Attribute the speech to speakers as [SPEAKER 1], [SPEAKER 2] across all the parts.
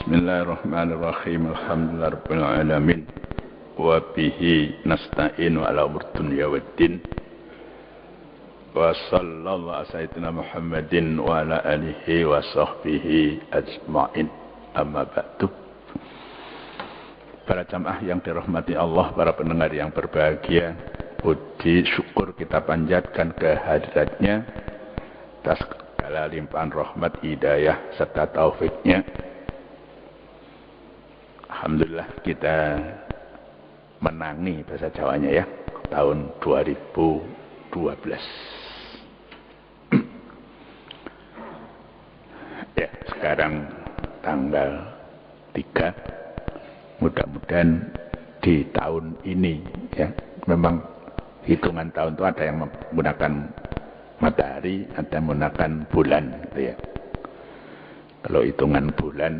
[SPEAKER 1] Bismillahirrahmanirrahim. Alhamdulillahirabbil alamin. Wa bihi nasta'inu ala umur dunya waddin. Wa sallallahu ala sayyidina Muhammadin wa ala alihi wa sahbihi ajma'in. Amma ba'du. Para jamaah yang dirahmati Allah, para pendengar yang berbahagia, puji syukur kita panjatkan kehadiratnya atas segala limpahan rahmat, hidayah serta taufiknya. Alhamdulillah kita menangi bahasa Jawanya ya, tahun 2012. Ya, sekarang tanggal 3. Mudah-mudahan di tahun ini ya, memang hitungan tahun itu ada yang menggunakan matahari, ada yang menggunakan bulan gitu ya. Kalau hitungan bulan,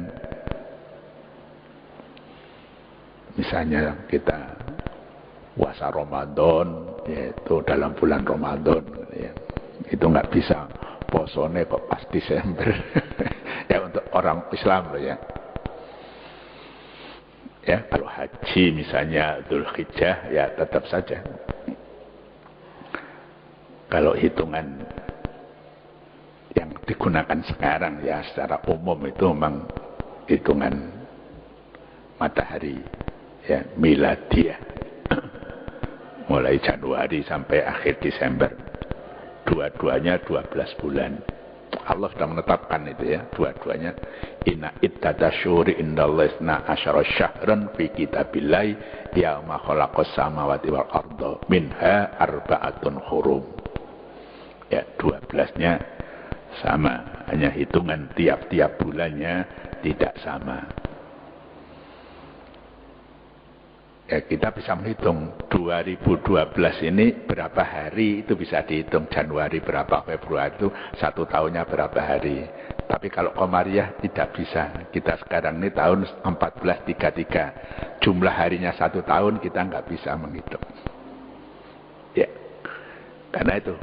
[SPEAKER 1] misalnya kita puasa Ramadan, yaitu dalam bulan Ramadan, ya, itu nggak bisa posone kok pas Desember. Ya untuk orang Islam loh ya. Ya kalau haji misalnya Dzulhijjah, ya tetap saja. Kalau hitungan yang digunakan sekarang ya secara umum itu memang hitungan matahari. Ya, miladiah. Mulai Januari sampai akhir Desember. Dua-duanya 12 bulan. Allah sudah menetapkan itu ya, dua-duanya. Inna iddata syuri indallahi isna asyara syahran fi kitabillahi yauma khalaqas samawati wal arda minha arba'atun hurum. Ya, 12-nya sama, hanya hitungan tiap-tiap bulannya tidak sama. Ya, kita bisa menghitung 2012 ini berapa hari itu bisa dihitung. Januari berapa, Februari itu 1 tahunnya berapa hari. Tapi kalau Komariah tidak bisa. Kita sekarang ini tahun 1433. Jumlah harinya 1 tahun kita nggak bisa menghitung. Ya, karena itu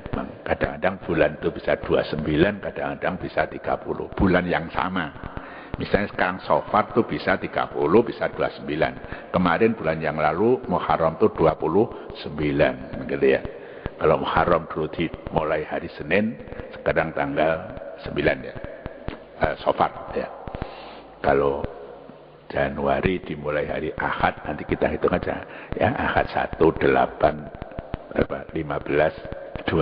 [SPEAKER 1] kadang-kadang bulan itu bisa 29, kadang-kadang bisa 30. Bulan yang sama. Misalnya sekarang Safar itu bisa 30, bisa 29. Kemarin bulan yang lalu Muharram itu 29, gitu ya. Kalau Muharram dulu dimulai hari Senin, sekarang tanggal 9 ya. Safar ya. Kalau Januari dimulai hari Ahad, nanti kita hitung aja ya. Ahad 1, 8, 15, 22,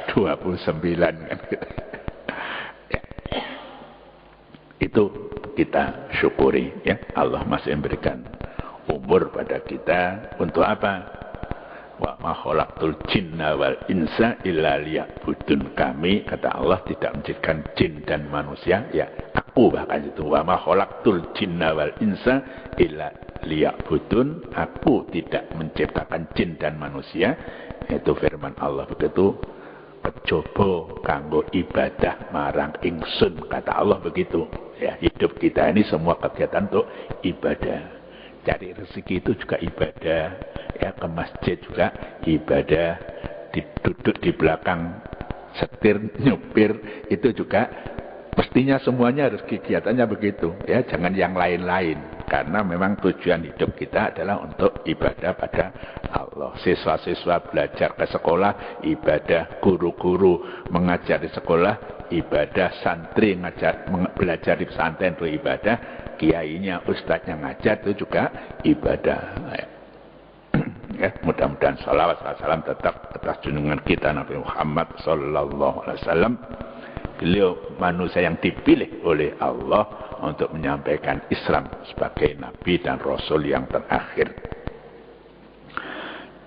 [SPEAKER 1] 29 kan gitu. Itu kita syukuri ya, Allah masih memberikan umur pada kita untuk apa? Wa ma khalaqtul jinna wal insa illa liya'budun. Kami, kata Allah, tidak menciptakan jin dan manusia, ya aku bahkan itu, wa ma khalaqtul jinna wal insa illa liya'budun. Aku tidak menciptakan jin dan manusia, itu firman Allah begitu. Kecoba kanggo ibadah marang ingsun, kata Allah begitu ya. Hidup kita ini semua kegiatan untuk ibadah. Cari rezeki itu juga ibadah ya, ke masjid juga ibadah, duduk di belakang setir nyupir itu juga mestinya semuanya harus kegiatannya begitu ya. Jangan yang lain-lain, karena memang tujuan hidup kita adalah untuk ibadah pada Allah. Siswa-siswa belajar ke sekolah, ibadah. Guru-guru mengajar di sekolah, ibadah. Santri belajar di pesantren itu ibadah. Kiainya, ustadznya ngajar itu juga ibadah. Ya, mudah-mudahan salawat salam tetap atas junjungan kita Nabi Muhammad sallallahu alaihi wasallam. Beliau manusia yang dipilih oleh Allah untuk menyampaikan Islam sebagai Nabi dan Rasul yang terakhir.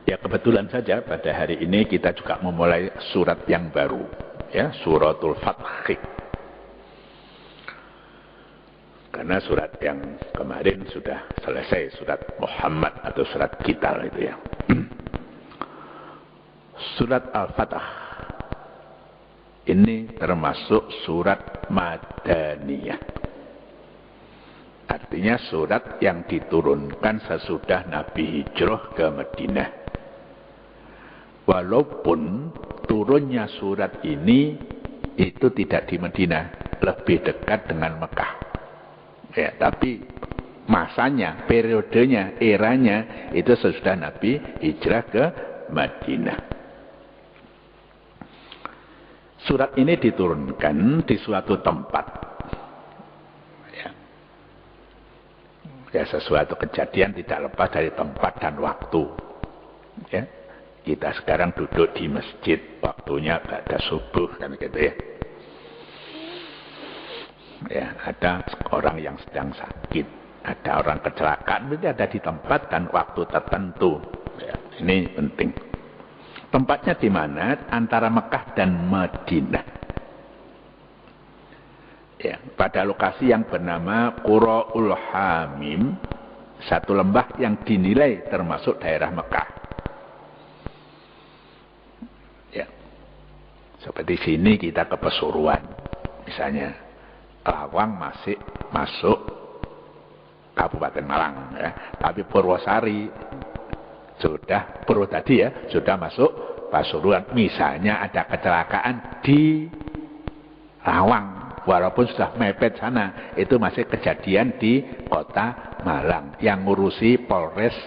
[SPEAKER 1] Ya, kebetulan saja pada hari ini kita juga memulai surat yang baru, ya, suratul Fath. Karena surat yang kemarin sudah selesai, surat Muhammad atau surat Qital itu ya. Surat Al-Fatah ini termasuk surat Madaniyah. Artinya surat yang diturunkan sesudah Nabi hijrah ke Madinah. Walaupun turunnya surat ini itu tidak di Madinah, lebih dekat dengan Mekah. Ya, tapi masanya, periodenya, eranya itu sesudah Nabi hijrah ke Madinah. Surat ini diturunkan di suatu tempat. Ya, sesuatu kejadian tidak lepas dari tempat dan waktu. Ya. Kita sekarang duduk di masjid, waktunya pada subuh kan gitu ya. Ya, ada orang yang sedang sakit, ada orang kecelakaan, itu ada di tempat dan waktu tertentu. Ya, ini penting. Tempatnya di mana? Antara Mekah dan Madinah. Ya, pada lokasi yang bernama Qura'ul Hamim, satu lembah yang dinilai termasuk daerah Mekah. Ya, seperti sini kita ke Pasuruan, misalnya. Lawang masih masuk Kabupaten Malang, ya. Tapi Purwosari sudah sudah masuk Pasuruan. Misalnya ada kecelakaan di Lawang, walaupun sudah mepet sana, itu masih kejadian di kota Malang yang ngurusi Polres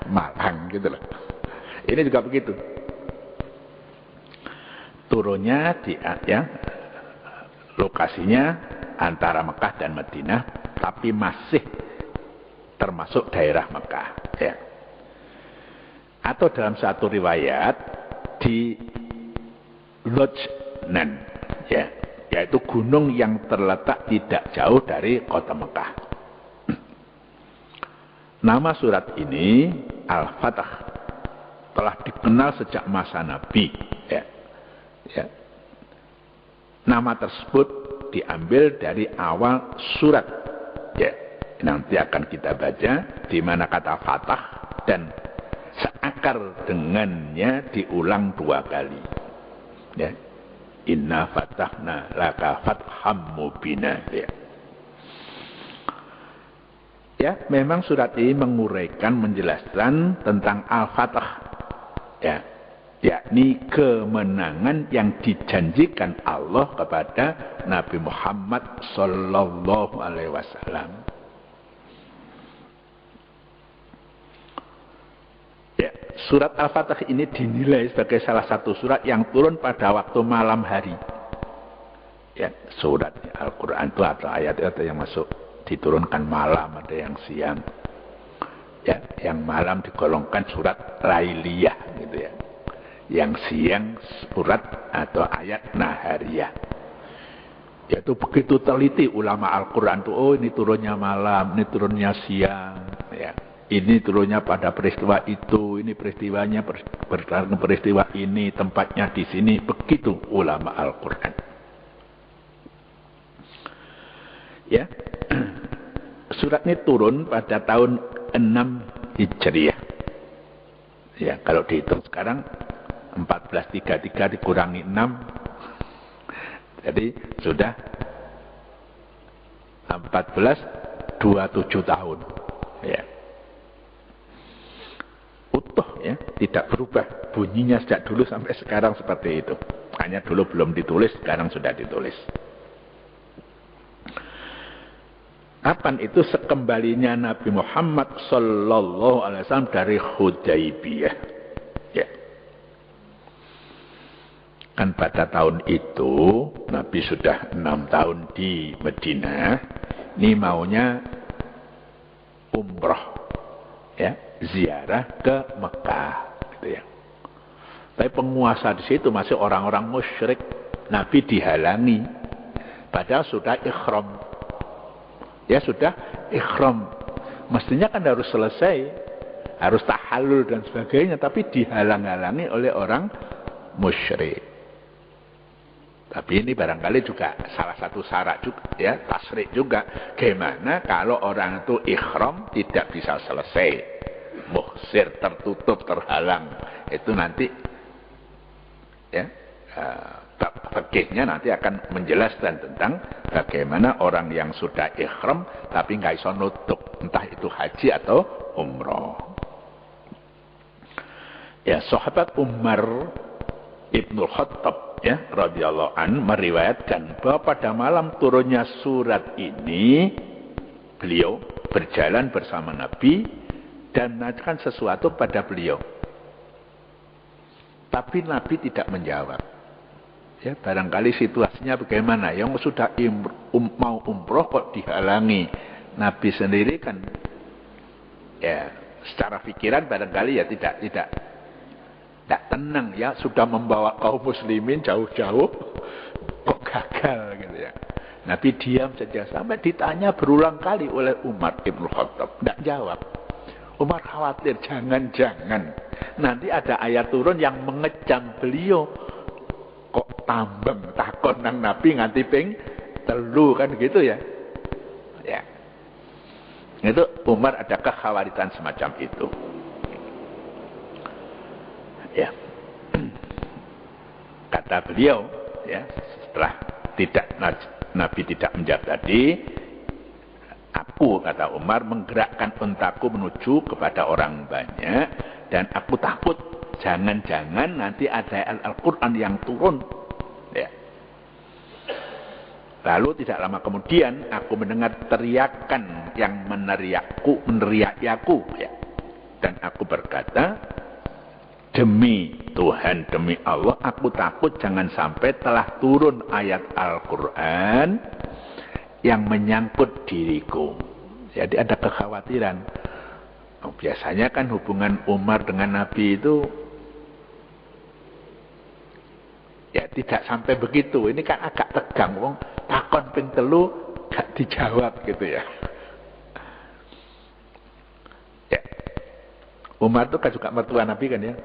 [SPEAKER 1] Malang gitu loh. Ini juga begitu. Turunnya di lokasinya antara Mekah dan Madinah, tapi masih termasuk daerah Mekah, ya. Atau dalam satu riwayat di Lojnan, ya, yaitu gunung yang terletak tidak jauh dari kota Mekah. Nama surat ini Al-Fatah telah dikenal sejak masa Nabi, ya. Ya. Nama tersebut diambil dari awal surat, ya. Nanti akan kita baca di mana kata Fatah dan seakar dengannya diulang 2 kali, ya. Inna fatahna laka fatham mubina, ya. Ya, memang surat ini menguraikan, menjelaskan tentang Al-Fatah, ya, yakni kemenangan yang dijanjikan Allah kepada Nabi Muhammad sallallahu alaihi wasallam. Ya, surat Al-Fatah ini dinilai sebagai salah satu surat yang turun pada waktu malam hari. Ya, surat Al-Qur'an itu atau ayat-ayat yang masuk diturunkan malam, ada yang siang. Ya, yang malam digolongkan surat Lailiyah gitu ya. Yang siang surat atau ayat Nahariyah. Yaitu begitu teliti ulama Al-Quran itu, oh ini turunnya malam, ini turunnya siang, ya. Ini turunnya pada peristiwa itu, ini peristiwanya berdasarkan peristiwa ini, tempatnya di sini, begitu ulama Al-Quran. Ya, surat ini turun pada tahun 6 Hijriah. Ya, kalau dihitung sekarang 1433 dikurangi 6, jadi sudah 1427 tahun, ya. Utuh, ya, tidak berubah bunyinya sejak dulu sampai sekarang seperti itu. Hanya dulu belum ditulis, sekarang sudah ditulis. Kapan itu? Sekembalinya Nabi Muhammad sallallahu alaihi wasallam dari Hudaybiyah. Ya. Kan pada tahun itu Nabi sudah 6 tahun di Madinah. Ini maunya umroh, ya, ziarah ke Mekah, gitu ya. Tapi penguasa di situ masih orang-orang musyrik. Nabi dihalangi, padahal sudah ikhram. Ya sudah ikhram, mestinya kan harus selesai, harus tahallul dan sebagainya, tapi dihalang-halangi oleh orang musyrik. Tapi ini barangkali juga salah satu syarat juga, ya, tasrik juga. Gimana kalau orang itu ikhram tidak bisa selesai, muhsir, tertutup, terhalang, itu nanti, ya, fikihnya nanti akan menjelaskan tentang bagaimana orang yang sudah ikhram tapi nggak bisa nutup, entah itu haji atau umroh. Ya, sahabat Umar Ibnu Khattab, ya, radhiyallahu an, meriwayatkan bahwa pada malam turunnya surat ini Beliau berjalan bersama Nabi dan menanyakan sesuatu pada beliau. Tapi Nabi tidak menjawab. Ya, barangkali situasinya bagaimana? Yang sudah mau umroh kok dihalangi. Nabi sendiri kan, ya, secara pikiran barangkali ya tidak tenang ya. Sudah membawa kaum muslimin jauh-jauh, kok gagal gitu ya. Nabi diam saja sampai ditanya berulang kali oleh Umar Ibn Khattab. Tidak jawab. Umar khawatir, jangan-jangan nanti ada ayat turun yang mengecam beliau. Kok tambeng takon nang Nabi nganti ping 3 kan gitu ya. Ya. Itu Umar ada kekhawatiran semacam itu. Ya. Kata beliau ya, setelah Nabi tidak menjawab tadi, aku, kata Umar, menggerakkan untaku menuju kepada orang banyak dan aku takut jangan-jangan nanti ada Al-Quran yang turun. Ya. Lalu tidak lama kemudian aku mendengar teriakan yang meneriaki aku. Ya. Dan aku berkata, demi Tuhan, demi Allah, aku takut jangan sampai telah turun ayat Al-Quran yang menyangkut diriku. Jadi ada kekhawatiran. Biasanya kan hubungan Umar dengan Nabi itu ya tidak sampai begitu. Ini kan agak tegang, wong takon ping 3 gak dijawab gitu ya. Ya. Umar itu kan juga mertua Nabi kan ya.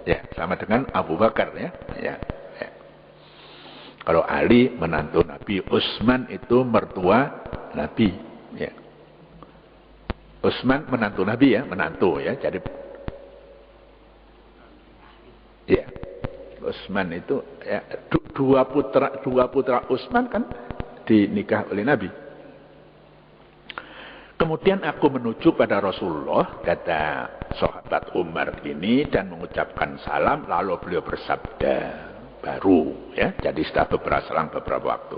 [SPEAKER 1] Ya, sama dengan Abu Bakar ya. Ya. Ya. Kalau Ali menantu Nabi, Utsman itu mertua Nabi. Ya. Utsman menantu Nabi ya, menantu ya. Jadi ya. Utsman itu ya, dua putra Utsman kan dinikah oleh Nabi. Kemudian aku menuju pada Rasulullah, kata sahabat Umar ini, dan mengucapkan salam, lalu beliau bersabda baru ya. Jadi setelah selang beberapa waktu.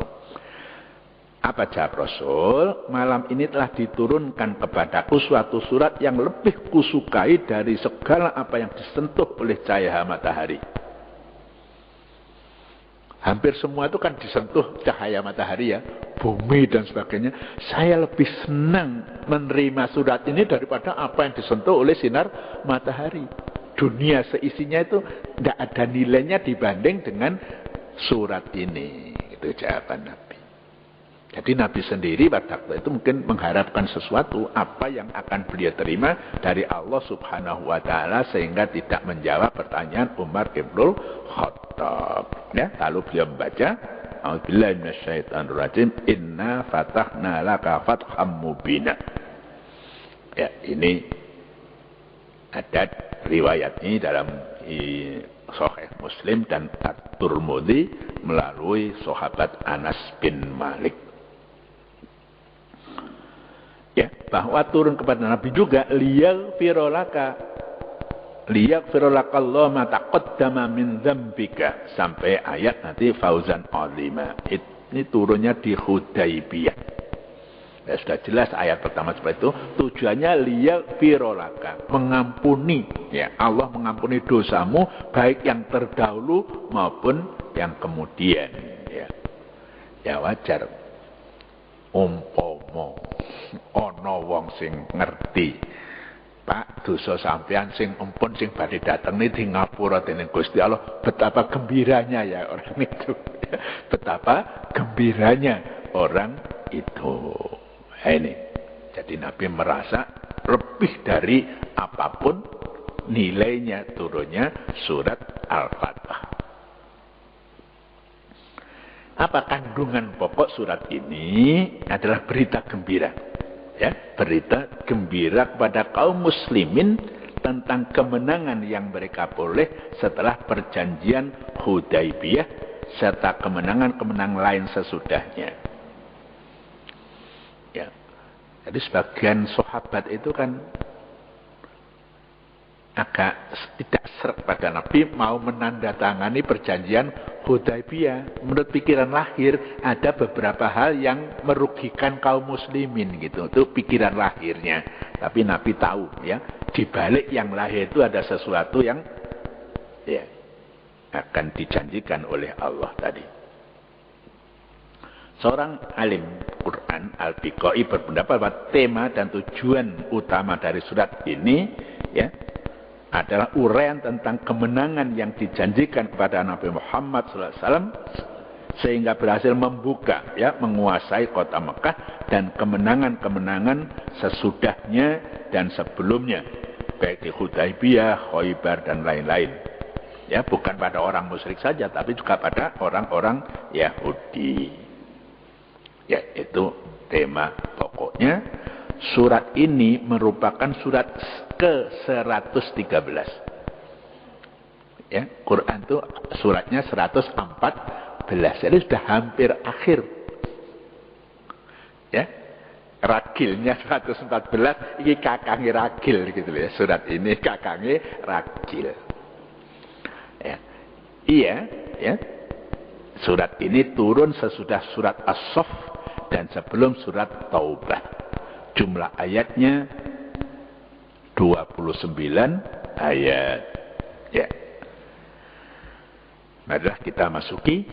[SPEAKER 1] Apa jawab Rasul? Malam ini telah diturunkan kepadaku suatu surat yang lebih kusukai dari segala apa yang disentuh oleh cahaya matahari. Hampir semua itu kan disentuh cahaya matahari ya, bumi dan sebagainya. Saya lebih senang menerima surat ini daripada apa yang disentuh oleh sinar matahari. Dunia seisinya itu tidak ada nilainya dibanding dengan surat ini. Itu jawaban Nabi. Jadi Nabi sendiri pada waktu itu mungkin mengharapkan sesuatu apa yang akan beliau terima dari Allah Subhanahu wa taala sehingga tidak menjawab pertanyaan Umar Ibn Khattab. Ya, lalu beliau membaca A'udzubillahi minasyaitonirrajim, inna fatahna laka fatham mubina. Ya, ini ada riwayat ini dalam Sahih Muslim dan At-Tirmidzi melalui sahabat Anas bin Malik. Ya, bahwa turun kepada Nabi juga liyaghfira laka Allah ma taqaddama min dzambika sampai ayat nanti fauzan azima. Ini turunnya di Hudaibiyah. Ya, sudah jelas ayat pertama seperti itu, tujuannya liyaghfira laka, mengampuni ya, Allah mengampuni dosamu baik yang terdahulu maupun yang kemudian ya. Ya wajar. Umpama ana wong sing ngerti, Pak, dosa sampean sing empun sing badhe dateng di ngapura dening Gusti Allah, betapa gembiranya ya orang itu. Betapa gembiranya orang itu. Nah, ini. Jadi Nabi merasa lebih dari apapun nilainya turunnya surat Al-Fatihah. Apa kandungan pokok surat ini? Adalah berita gembira. Ya, berita gembira kepada kaum muslimin tentang kemenangan yang mereka peroleh setelah perjanjian Hudaibiyah serta kemenangan-kemenangan lain sesudahnya. Ya. Jadi sebagian sahabat itu kan agak tidak seret pada Nabi mau menandatangani perjanjian Hudaybiyah, menurut pikiran lahir ada beberapa hal yang merugikan kaum muslimin gitu. Itu pikiran lahirnya. Tapi Nabi tahu ya, di balik yang lahir itu ada sesuatu yang ya akan dijanjikan oleh Allah tadi. Seorang alim Quran Al-Biqai berpendapat bahwa tema dan tujuan utama dari surat ini ya adalah uraian tentang kemenangan yang dijanjikan kepada Nabi Muhammad SAW sehingga berhasil membuka ya menguasai kota Mekah dan kemenangan-kemenangan sesudahnya dan sebelumnya baik di Hudaybiyah, Khaybar dan lain-lain. Ya, bukan pada orang musyrik saja tapi juga pada orang-orang Yahudi. Ya, itu tema pokoknya. Surat ini merupakan surat ke-113. Ya, Quran itu suratnya 114. Jadi sudah hampir akhir. Ya. Ragilnya 114, ini kakange ragil gitu ya. Surat ini kakange ragil. Ya. Iya, ya. Surat ini turun sesudah surat As-Saff dan sebelum surat Taubah. Jumlah ayatnya 29 ayat. Ya. Marilah kita masuki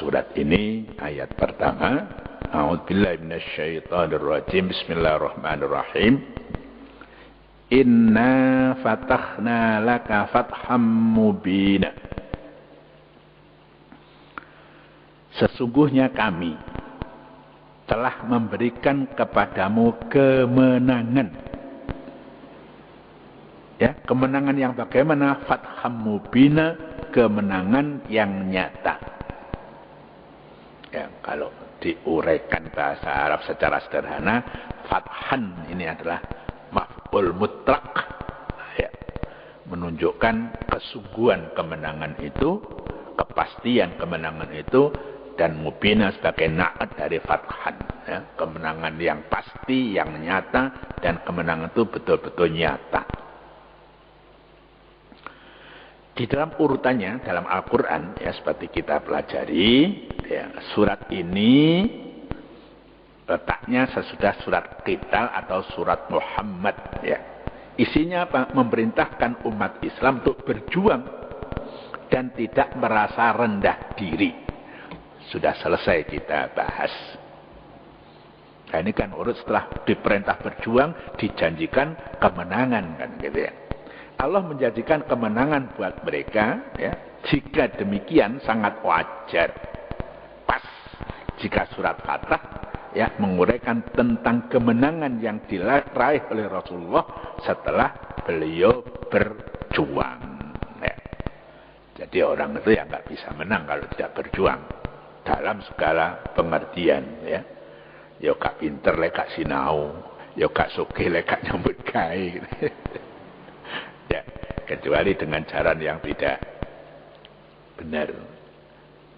[SPEAKER 1] surat ini ayat pertama. A'udzubillahi minasyaitonirrajim. Bismillahirrahmanirrahim. Inna fatahna laka fatham mubina. Sesungguhnya kami telah memberikan kepadamu kemenangan. Ya, kemenangan yang bagaimana? Fatham mubina, kemenangan yang nyata. Ya, kalau diuraikan bahasa Arab secara sederhana, fathan ini adalah maf'ul mutlaq. Ya, menunjukkan kesungguhan kemenangan itu, kepastian kemenangan itu, dan mubina sebagai na'at dari fathan. Ya, kemenangan yang pasti, yang nyata, dan kemenangan itu betul-betul nyata. Di dalam urutannya, dalam Al-Quran, ya, seperti kita pelajari, ya, surat ini letaknya sesudah surat Qital atau surat Muhammad. Ya. Isinya apa? Memerintahkan umat Islam untuk berjuang dan tidak merasa rendah diri. Sudah selesai kita bahas. Nah, ini kan urut setelah diperintah berjuang, dijanjikan kemenangan kan gitu ya. Allah menjanjikan kemenangan buat mereka ya. Jika demikian sangat wajar. Pas jika surat Fatah ya menguraikan tentang kemenangan yang diraih oleh Rasulullah setelah beliau berjuang. Ya. Jadi orang itu ya nggak bisa menang kalau tidak berjuang. Dalam segala pengertian ya. Ya gak pinter lek gak sinau, ya gak sugih lek gak nyambut gawe. Ya, kecuali dengan cara yang tidak benar.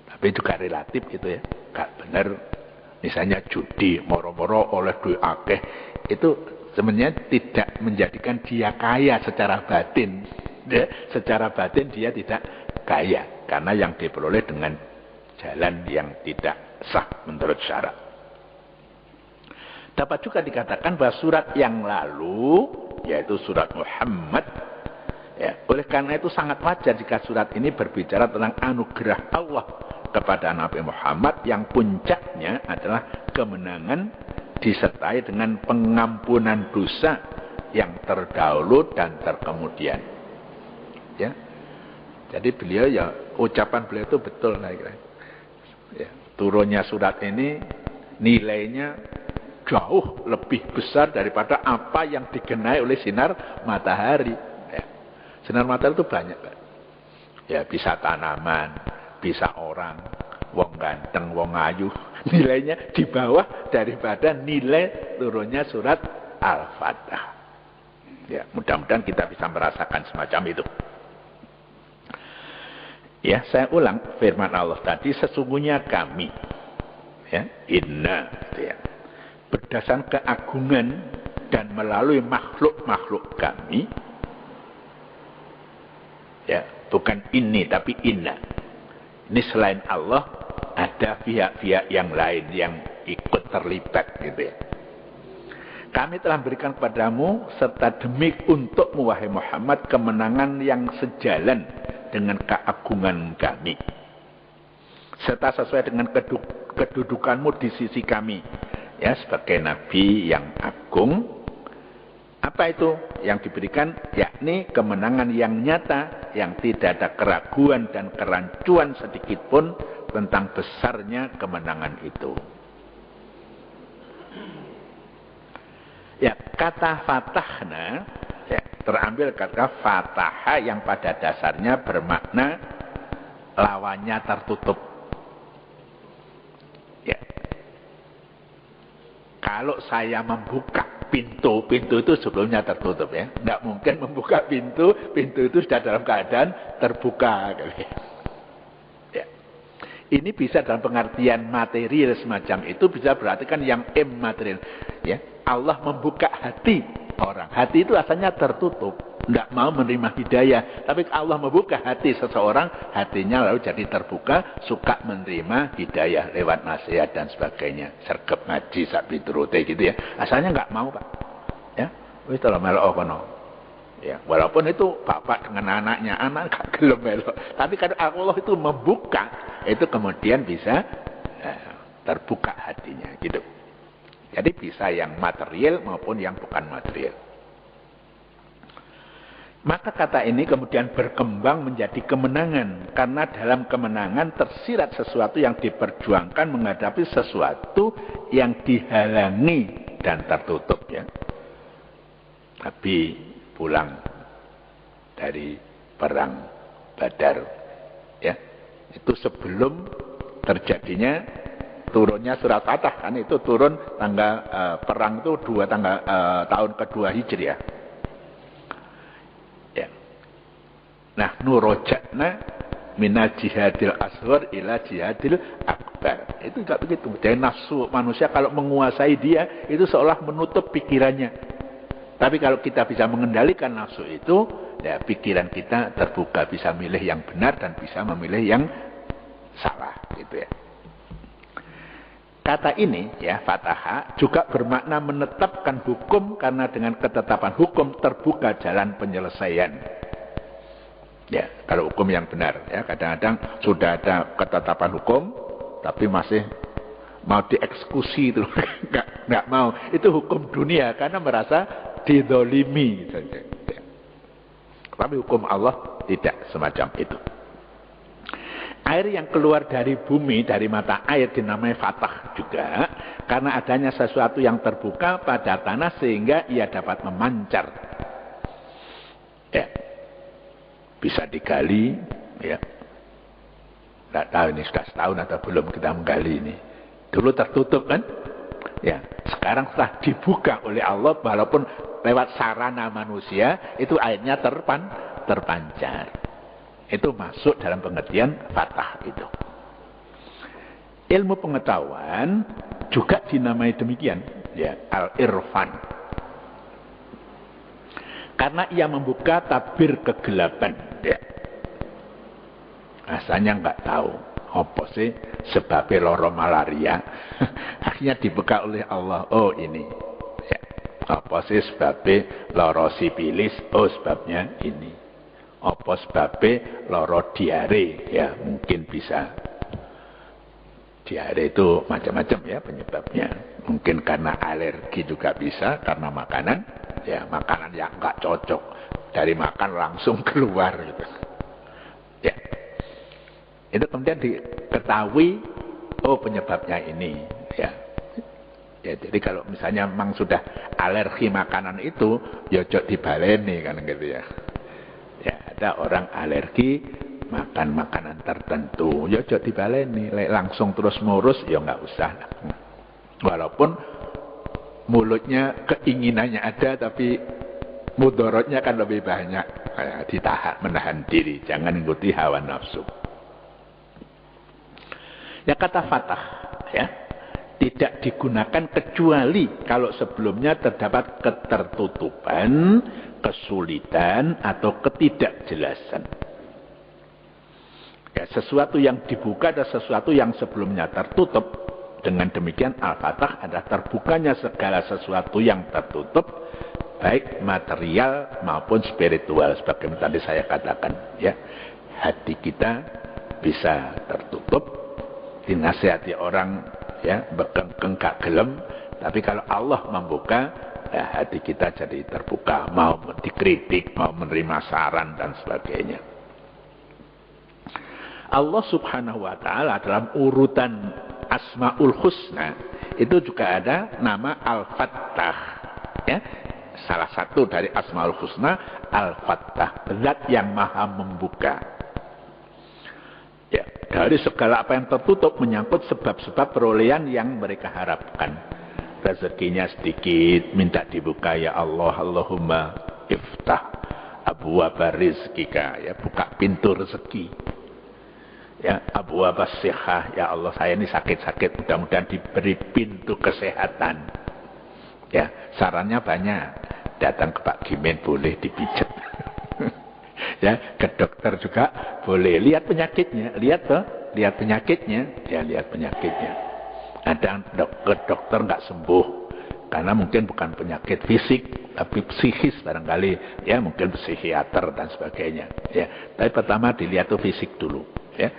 [SPEAKER 1] Tapi juga relatif gitu ya. Gak benar. Misalnya judi, moro-moro oleh duit akeh, itu sebenarnya tidak menjadikan dia kaya secara batin. Ya, secara batin dia tidak kaya karena yang diperoleh dengan jalan yang tidak sah menurut syarat. Dapat juga dikatakan bahwa surat yang lalu, yaitu surat Muhammad, ya, oleh karena itu sangat wajar jika surat ini berbicara tentang anugerah Allah kepada Nabi Muhammad yang puncaknya adalah kemenangan disertai dengan pengampunan dosa yang terdahulu dan terkemudian. Ya. Jadi beliau ya, ucapan beliau itu betul lah kira. Ya, turunnya surat ini nilainya jauh lebih besar daripada apa yang digenai oleh sinar matahari. Ya. Sinar matahari itu banyak, Pak. Ya, bisa tanaman, bisa orang, wong ganteng, wong ayu. Nilainya di bawah daripada nilai turunnya surat Al-Fatah. Ya, mudah-mudahan kita bisa merasakan semacam itu. Ya, saya ulang firman Allah tadi, sesungguhnya kami, ya, inna, ya, berdasarkan keagungan dan melalui makhluk-makhluk kami, ya, bukan ini tapi inna. Ini selain Allah ada pihak-pihak yang lain yang ikut terlibat gitu ya. Kami telah berikan kepadamu serta demi untukmu wahai Muhammad kemenangan yang sejalan dengan keagungan kami. Serta sesuai dengan kedudukanmu di sisi kami. Ya, sebagai nabi yang agung. Apa itu yang diberikan? Yakni kemenangan yang nyata, yang tidak ada keraguan dan kerancuan sedikit pun tentang besarnya kemenangan itu. Ya, kata fatahna ya, terambil kata fataha yang pada dasarnya bermakna lawannya tertutup. Ya. Kalau saya membuka pintu itu sebelumnya tertutup ya. Tidak mungkin membuka pintu itu sudah dalam keadaan terbuka. Ya. Ini bisa dalam pengertian material semacam itu bisa berarti kan yang immaterial. Ya. Allah membuka hati orang. Hati itu asalnya tertutup. Tidak mau menerima hidayah. Tapi Allah membuka hati seseorang. Hatinya lalu jadi terbuka. Suka menerima hidayah lewat nasihat dan sebagainya. Sergap ngaji, sabi turute gitu ya. Asalnya nggak mau Pak. Ya. Wis tolong melok kono. Ya. Walaupun itu bapak dengan anaknya. Anak nggak gelem melok. Tapi kalau Allah itu membuka. Itu kemudian bisa terbuka hatinya. Gitu. Jadi bisa yang material maupun yang bukan material. Maka kata ini kemudian berkembang menjadi kemenangan. Karena dalam kemenangan tersirat sesuatu yang diperjuangkan menghadapi sesuatu yang dihalangi dan tertutup. Ya. Nabi pulang dari perang Badar. Ya. Itu sebelum terjadinya turunnya surat Fatah kan itu turun tanggal perang itu tahun kedua Hijriah. Ya. Nah, nurojatna minal jihadil asghar ila jihadil akbar. Itu enggak begitu. Jadi nafsu manusia kalau menguasai dia itu seolah menutup pikirannya. Tapi kalau kita bisa mengendalikan nafsu itu, ya pikiran kita terbuka, bisa milih yang benar dan bisa memilih yang salah gitu ya. Kata ini, ya, fataha, juga bermakna menetapkan hukum karena dengan ketetapan hukum terbuka jalan penyelesaian. Ya, kalau hukum yang benar, ya, kadang-kadang sudah ada ketetapan hukum, tapi masih mau dieksekusi itu, nggak mau. Itu hukum dunia karena merasa didolimi. Ya. Tapi hukum Allah tidak semacam itu. Air yang keluar dari bumi, dari mata air dinamai fatah juga. Karena adanya sesuatu yang terbuka pada tanah sehingga ia dapat memancar. Ya. Bisa digali. Ya. Tidak tahu ini sudah setahun atau belum kita menggali ini. Dulu tertutup kan. Ya. Sekarang setelah dibuka oleh Allah walaupun lewat sarana manusia. Itu airnya terpancar. Itu masuk dalam pengertian fatah itu. Ilmu pengetahuan juga dinamai demikian, ya, al-irfan. Karena ia membuka tabir kegelapan, ya. Asalnya nggak tahu apa sih sebabnya loro malaria. Akhirnya dibuka oleh Allah. Oh ini. Ya. Apa sih sebabnya loro sipilis? Oh sebabnya ini. Apa sebabnya loro diare, ya mungkin bisa. Diare itu macam-macam ya penyebabnya. Mungkin karena alergi juga bisa, karena makanan, ya makanan yang enggak cocok. Dari makan langsung keluar gitu. Ya. Itu kemudian diketahui, oh penyebabnya ini, ya. Ya, jadi kalau misalnya memang sudah alergi makanan itu, ya ojo dibaleni kan gitu ya. Ya, ada orang alergi makan makanan tertentu, ya ojo dibaleni, langsung terus ngurus ya nggak usah. Walaupun mulutnya keinginannya ada, tapi mudorotnya kan lebih banyak. Ya, ditahan, menahan diri, jangan ikuti hawa nafsu. Ya kata fatah, ya tidak digunakan kecuali kalau sebelumnya terdapat ketertutupan, kesulitan atau ketidakjelasan. Ya, sesuatu yang dibuka dan sesuatu yang sebelumnya tertutup. Dengan demikian Al-Fatah adalah terbukanya segala sesuatu yang tertutup, baik material maupun spiritual. Sebagaimana tadi saya katakan, ya, hati kita bisa tertutup, dinasihati orang, ya, bekengkeng gak gelem, tapi kalau Allah membuka, ya, hati kita jadi terbuka, mau dikritik, mau menerima saran dan sebagainya. Allah Subhanahu wa Ta'ala dalam urutan Asmaul Husna itu juga ada nama Al-Fattah, ya. Salah satu dari Asmaul Husna Al-Fattah, zat yang maha membuka, ya, dari segala apa yang tertutup, menyangkut sebab-sebab perolehan yang mereka harapkan. Rezekinya sedikit, minta dibuka, ya Allah, Allahumma iftah abwaaba rizqika, ya, buka pintu rezeki. Ya, abwaaba sihah, ya Allah, saya ini sakit-sakit, mudah-mudahan diberi pintu kesehatan. Ya, sarannya banyak. Datang ke Pak Gimen boleh dipijat. Ya, ke dokter juga boleh. Lihat penyakitnya, lihat penyakitnya, ya, lihat penyakitnya. Ada ke dokter nggak sembuh karena mungkin bukan penyakit fisik, tapi psikis barangkali, ya, mungkin psikiater dan sebagainya. Ya, tapi pertama dilihat tuh fisik dulu. Ya,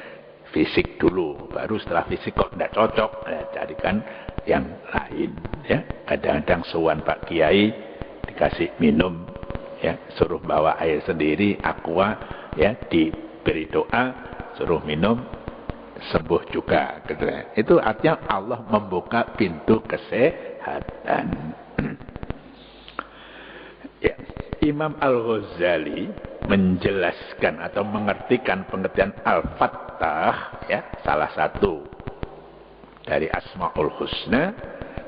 [SPEAKER 1] fisik dulu, baru setelah fisik kok tidak cocok, carikan yang lain. Ya, kadang-kadang sowan Pak Kiai dikasih minum, ya, suruh bawa air sendiri, aqua, ya, diberi doa, suruh minum, sembuh juga. Gitu. Itu artinya Allah membuka pintu kesehatan. Ya, Imam Al-Ghazali menjelaskan atau mengertikan pengertian Al-Fattah, ya, salah satu dari Asmaul Husna,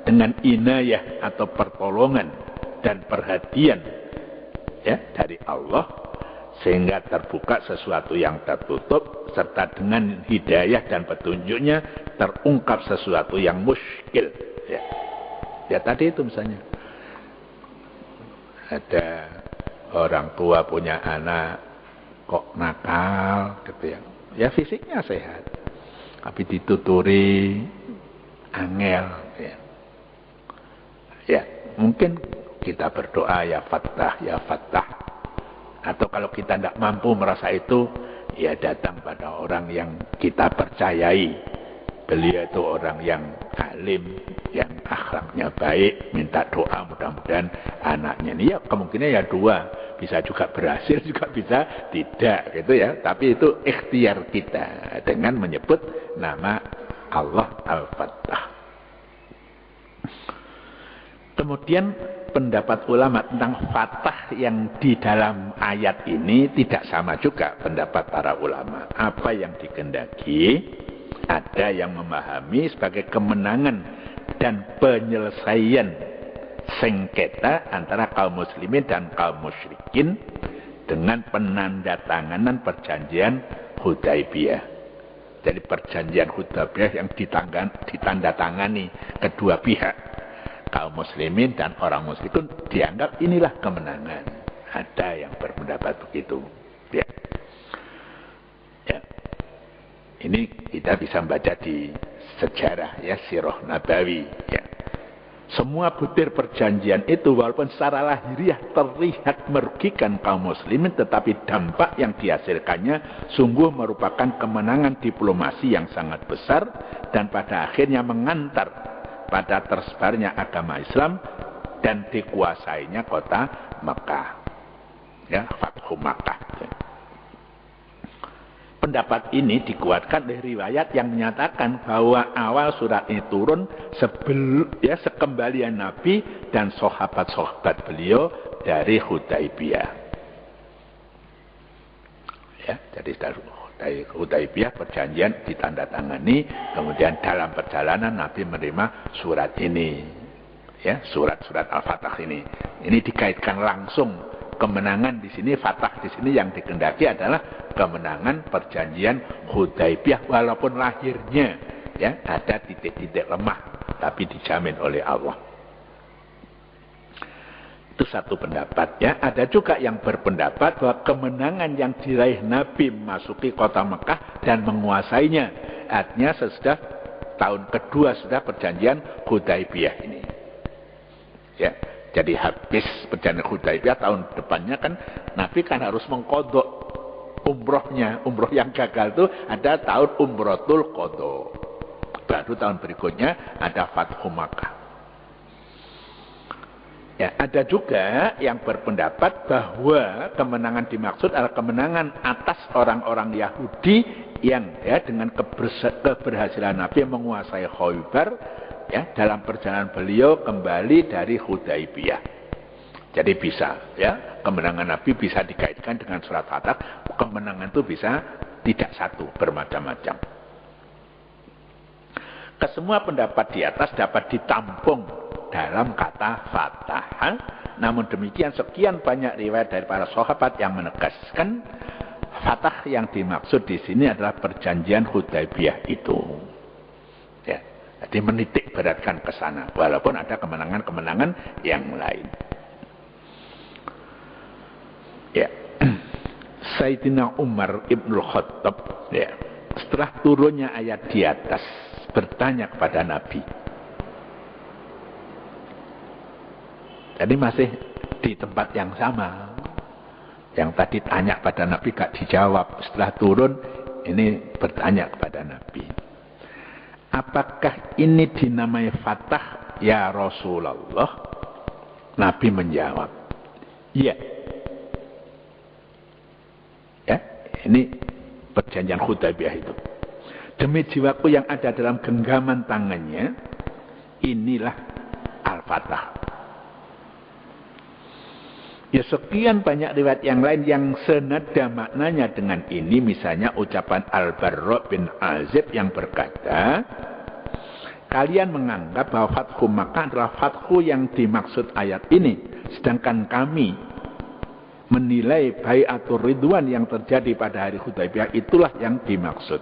[SPEAKER 1] dengan inayah atau pertolongan dan perhatian, ya, dari Allah, sehingga terbuka sesuatu yang tertutup, serta dengan hidayah dan petunjuknya terungkap sesuatu yang muskil. Ya, ya, tadi itu misalnya ada orang tua punya anak kok nakal, gitu ya. Ya, fisiknya sehat, tapi dituturi angel, ya. Ya, mungkin kita berdoa, ya Fattah, ya Fattah. Atau kalau kita tidak mampu merasa itu, ya datang pada orang yang kita percayai. Beliau itu orang yang alim, yang akhlaknya baik, minta doa, mudah-mudahan anaknya ini, ya, kemungkinan ya dua, bisa juga berhasil, juga bisa tidak, gitu ya. Tapi itu ikhtiar kita dengan menyebut nama Allah Al-Fattah. Kemudian pendapat ulama tentang Fattah yang di dalam ayat ini tidak sama juga pendapat para ulama. Apa yang dikehendaki? Ada yang memahami sebagai kemenangan dan penyelesaian sengketa antara kaum muslimin dan kaum musyrikin dengan penandatanganan perjanjian Hudaibiyah. Jadi perjanjian Hudaibiyah yang ditandatangani kedua pihak, kaum muslimin dan orang musyrikin, dianggap inilah kemenangan. Ada yang berpendapat begitu. Ya. Ya. Ini kita bisa membaca di sejarah, ya, Sirah Nabawi, ya. Semua butir perjanjian itu walaupun secara lahiriah terlihat merugikan kaum muslimin, tetapi dampak yang dihasilkannya sungguh merupakan kemenangan diplomasi yang sangat besar dan pada akhirnya mengantar pada tersebarnya agama Islam dan dikuasainya kota Mekah, ya, Fathu Makkah. Pendapat ini dikuatkan dari riwayat yang menyatakan bahwa awal surat ini turun sekembalian Nabi dan sahabat-sahabat beliau dari Hudaibiyah. Ya, jadi dari Hudaibiyah perjanjian ditandatangani, kemudian dalam perjalanan Nabi menerima surat ini, ya, surat-surat Al-Fatah ini. Ini dikaitkan langsung. Kemenangan di sini, Fatah di sini yang dikehendaki adalah kemenangan perjanjian Hudaibiyah, walaupun lahirnya, ya, ada titik-titik lemah, tapi dijamin oleh Allah. Itu satu pendapat ya. Ada juga yang berpendapat bahwa kemenangan yang diraih Nabi memasuki kota Mekah dan menguasainya, artinya sesudah tahun kedua sudah perjanjian Hudaibiyah ini. Ya, jadi habis perjanjian Hudaibiyah tahun depannya kan Nabi kan harus mengkodok umrohnya. Umroh yang gagal itu ada tahun Umrotul Qadha. Baru tahun berikutnya ada Fathu Makkah. Ya, ada juga yang berpendapat bahwa kemenangan dimaksud adalah kemenangan atas orang-orang Yahudi yang ya dengan keberhasilan Nabi menguasai Khaybar ya dalam perjalanan beliau kembali dari Hudaibiyah. Jadi bisa ya kemenangan Nabi bisa dikaitkan dengan surat Fatah. Kemenangan itu bisa tidak satu, bermacam-macam. Kesemua pendapat di atas dapat ditampung dalam kata Fatah. Namun demikian sekian banyak riwayat dari para sahabat yang menegaskan Fatah yang dimaksud di sini adalah perjanjian Hudaibiyah itu. Ya, jadi menitik beratkan ke sana walaupun ada kemenangan-kemenangan yang lain. Ya. Sayyidina Umar Ibnul Khattab ya, setelah turunnya ayat di atas bertanya kepada Nabi. Jadi masih di tempat yang sama. Yang tadi tanya pada Nabi gak dijawab. Setelah turun ini bertanya kepada Nabi. Apakah ini dinamai Fatah ya Rasulullah? Nabi menjawab, iya. Ya, ini perjanjian Hudaibiyah itu. Demi jiwaku yang ada dalam genggaman tangannya, inilah Al-Fatah. Ya sekian banyak riwayat yang lain yang senada maknanya dengan ini. Misalnya ucapan Al-Barra bin Azib yang berkata, kalian menganggap bahwa Fathu Makkah adalah Fathu yang dimaksud ayat ini. Sedangkan kami menilai Bai'atur Ridwan yang terjadi pada hari Hudaibiyah itulah yang dimaksud.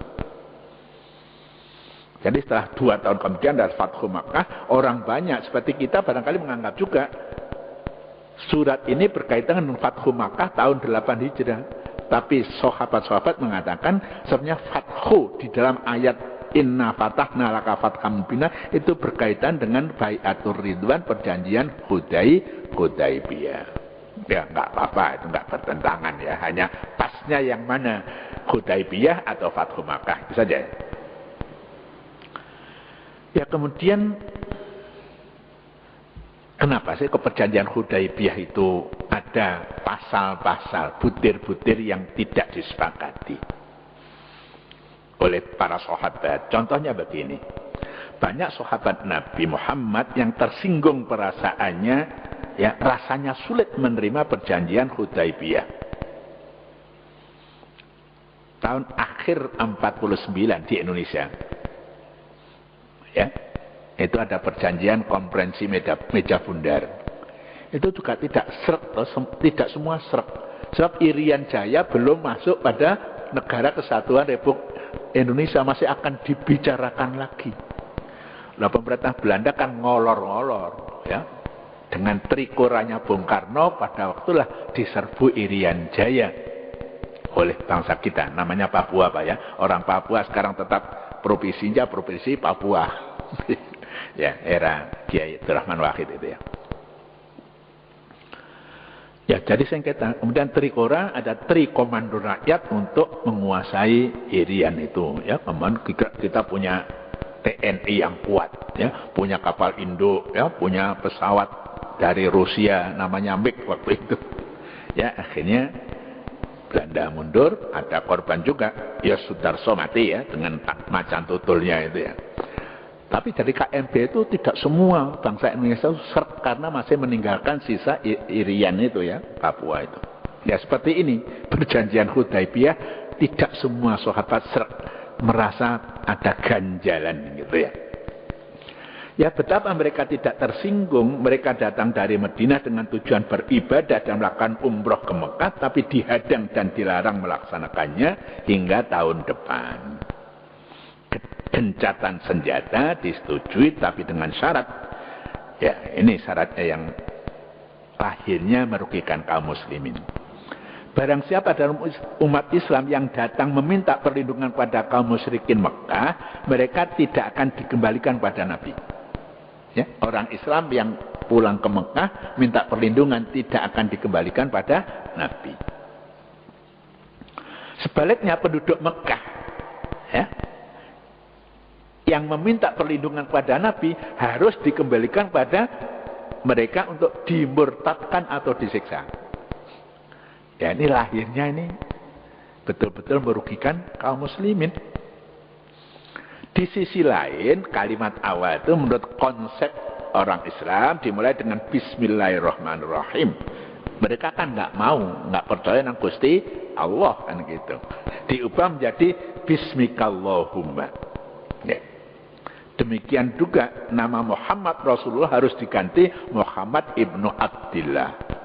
[SPEAKER 1] Jadi setelah 2 tahun kemudian dari Fathu Makkah, orang banyak seperti kita barangkali menganggap juga surat ini berkaitan dengan Fathu Makkah tahun 8 Hijrah. Tapi sahabat-sahabat mengatakan sebenarnya Fathu di dalam ayat Inna fatahna laka fatham mubina itu berkaitan dengan Bai'atur Ridwan, perjanjian Hudaibiyah. Ya enggak apa-apa, itu enggak bertentangan ya. Hanya pasnya yang mana, Hudaibiyah atau Fathu Makkah, itu saja. Ya kemudian kenapa sih ke perjanjian Hudaibiyah itu ada pasal-pasal, butir-butir yang tidak disepakati oleh para sahabat? Contohnya begini, banyak sahabat Nabi Muhammad yang tersinggung perasaannya, ya rasanya sulit menerima perjanjian Hudaibiyah. Tahun akhir 49 di Indonesia, ya itu ada perjanjian konferensi meja bundar. Itu juga tidak srek, tidak semua srek. Sebab Irian Jaya belum masuk pada negara kesatuan Republik Indonesia, masih akan dibicarakan lagi. Nah, pemerintah Belanda kan ngolor-ngolor, ya, dengan trikoranya Bung Karno pada waktulah diserbu Irian Jaya oleh bangsa kita, namanya Papua, Pak ya. Orang Papua sekarang tetap provinsinya provinsi Papua. Ya, era Kiai Abdurrahman Wahid itu ya. Ya, jadi sengketa. Kemudian Trikora ada Trikomando Rakyat untuk menguasai Irian itu. Ya, kemudian kita punya TNI yang kuat, ya, punya kapal induk, ya, punya pesawat dari Rusia namanya MiG waktu itu. Ya, akhirnya Belanda mundur, ada korban juga. Ya, Sudarso mati ya dengan macan tutulnya itu ya. Tapi dari KMB itu tidak semua bangsa Indonesia serk karena masih meninggalkan sisa Irian itu ya, Papua itu. Ya seperti ini, perjanjian Hudaibiyah tidak semua sahabat serk merasa ada ganjalan gitu ya. Ya betapa mereka tidak tersinggung, mereka datang dari Madinah dengan tujuan beribadah dan melakukan umroh ke Mekah, tapi dihadang dan dilarang melaksanakannya hingga tahun depan. Gencatan senjata disetujui tapi dengan syarat. Ya, ini syaratnya yang lahirnya merugikan kaum muslimin. Barang siapa dalam umat Islam yang datang meminta perlindungan pada kaum musyrikin Mekah, mereka tidak akan dikembalikan pada Nabi. Ya, orang Islam yang pulang ke Mekah minta perlindungan tidak akan dikembalikan pada Nabi. Sebaliknya penduduk Mekah, ya, yang meminta perlindungan pada Nabi harus dikembalikan pada mereka untuk dimurtadkan atau disiksa. Ya, ini lahirnya ini betul-betul merugikan kaum muslimin. Di sisi lain, kalimat awal itu menurut konsep orang Islam dimulai dengan Bismillahirrahmanirrahim. Mereka kan nggak mau, nggak percaya nang Gusti Allah kan gitu. Diubah menjadi Bismikallahumma. Ya. Demikian juga nama Muhammad Rasulullah harus diganti Muhammad ibnu Abdillah.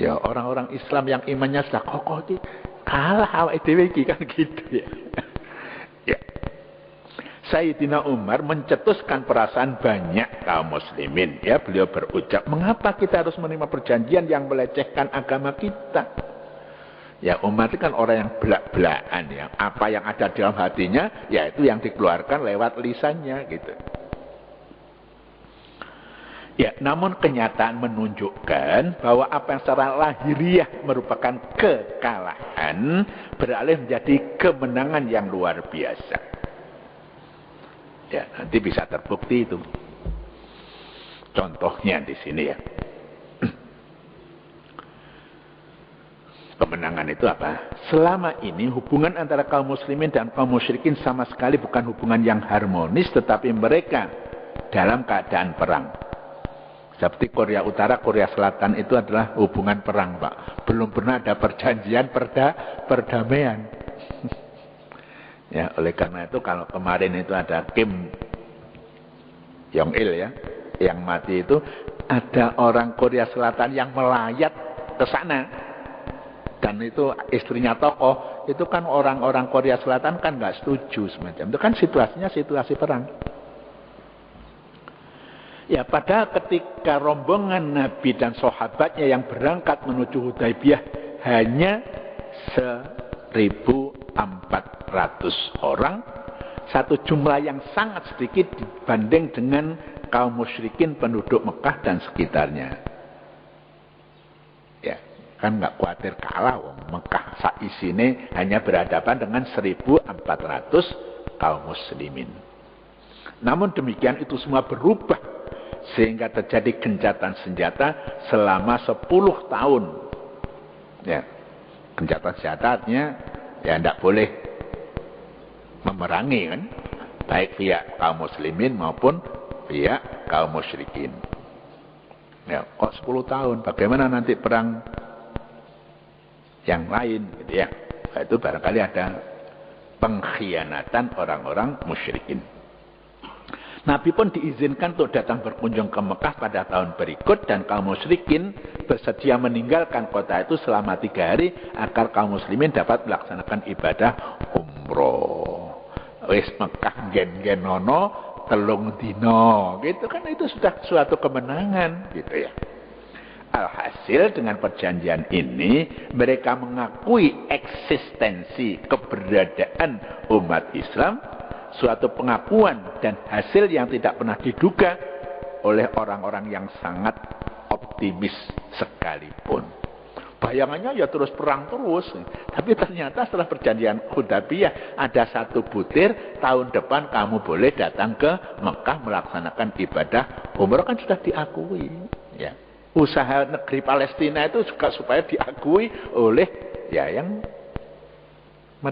[SPEAKER 1] Ya, orang-orang Islam yang imannya sudah kokoh itu kalah awake dhewe iki kan gitu ya. Ya. Sayyidina Umar mencetuskan perasaan banyak kaum muslimin. Ya, beliau berucap, mengapa kita harus menerima perjanjian yang melecehkan agama kita? Ya, Umar itu kan orang yang belak-belakan ya. Apa yang ada dalam hatinya, yaitu yang dikeluarkan lewat lisannya gitu. Ya, namun kenyataan menunjukkan bahwa apa yang secara lahiriah merupakan kekalahan beralih menjadi kemenangan yang luar biasa. Ya, nanti bisa terbukti itu. Contohnya di sini ya. Kemenangan itu apa? Selama ini hubungan antara kaum muslimin dan kaum musyrikin sama sekali bukan hubungan yang harmonis, tetapi mereka dalam keadaan perang. Seperti Korea Utara, Korea Selatan itu adalah hubungan perang, Pak. Belum pernah ada perjanjian perdamaian. Ya, oleh karena itu kalau kemarin itu ada Kim Jong Il ya, yang mati itu, ada orang Korea Selatan yang melayat ke sana. Dan itu istrinya tokoh, itu kan orang-orang Korea Selatan kan nggak setuju semacam. Itu kan situasinya situasi perang. Ya, padahal ketika rombongan Nabi dan sahabatnya yang berangkat menuju Hudaybiyah hanya 1.400 orang, satu jumlah yang sangat sedikit dibanding dengan kaum musyrikin penduduk Mekah dan sekitarnya. Ya, kan nggak khawatir kalah, Mekah saisine hanya berhadapan dengan 1.400 kaum muslimin. Namun demikian itu semua berubah sehingga terjadi gencatan senjata selama 10 tahun. Ya, gencatan senjatanya ya tidak boleh memerangi kan, baik pihak kaum muslimin maupun pihak kaum musyrikin. Ya, kok 10 tahun? Bagaimana nanti perang yang lain gitu ya? Nah, itu barangkali ada pengkhianatan orang-orang musyrikin. Nabi pun diizinkan untuk datang berkunjung ke Mekah pada tahun berikut, dan kaum musyrikin bersedia meninggalkan kota itu selama 3 hari agar kaum muslimin dapat melaksanakan ibadah umroh. Wis Mekah gen-genono telung dino gitu kan, itu sudah suatu kemenangan gitu ya. Alhasil dengan perjanjian ini mereka mengakui eksistensi keberadaan umat Islam, suatu pengakuan dan hasil yang tidak pernah diduga oleh orang-orang yang sangat optimis sekalipun. Bayangannya ya terus perang terus, tapi ternyata setelah perjanjian Hudaybiyah ada satu butir, tahun depan kamu boleh datang ke Mekah melaksanakan ibadah umrah, kan sudah diakui ya. Usaha negeri Palestina itu juga supaya diakui oleh ya yang